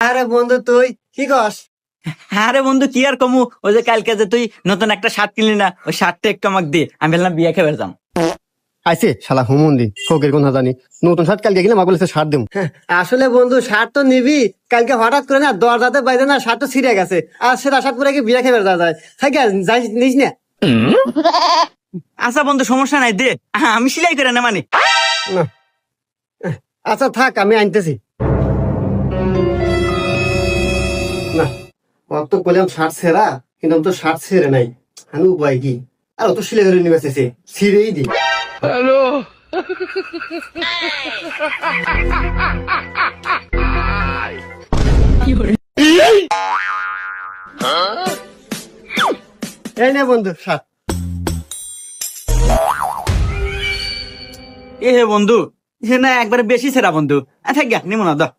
আরে বন্ধু তুই কি কস? আরে বন্ধু কি আর কমু, ওই যে কালকে যে তুই নতুন একটা শার্ট কিনলি না, ওই শার্টটা একটু আমাকে দে, আমি বললাম বিয়ে খেয়ে বেরতাম। আইসে শালা হুমুন্দি ফকের কোন জানি নতুন শার্ট কালকে গেলাম বলেছে শার্ট দেব। আসলে বন্ধু শার্ট তো নিবি, কালকে হঠাৎ করে না দরজাতে বাইরে না শার্ট তো ছিঁড়ে গেছে, আর সেটা শার্ট পরে কি বিয়ে খেয়ে বেড়া যায়? থাকে যাই নিস না। আচ্ছা বন্ধু সমস্যা নাই, দে, আমি সেলাই করে না মানে। না। আচ্ছা থাক আমি আনতেছি। না ওর তো বললাম শার্ট ছেঁড়া, কিন্তু আমি তো শার্ট ছেড়ে নাই। আমি উপায় কি? আর ও তো সিলে ধরে নিবে চেয়েছে, ছিঁড়েই দি। এই নে বন্ধু শার্ট। এ হে বন্ধু, সে না একবারে বেশি সেরা বন্ধু। থাক গা নিমো না, দাও।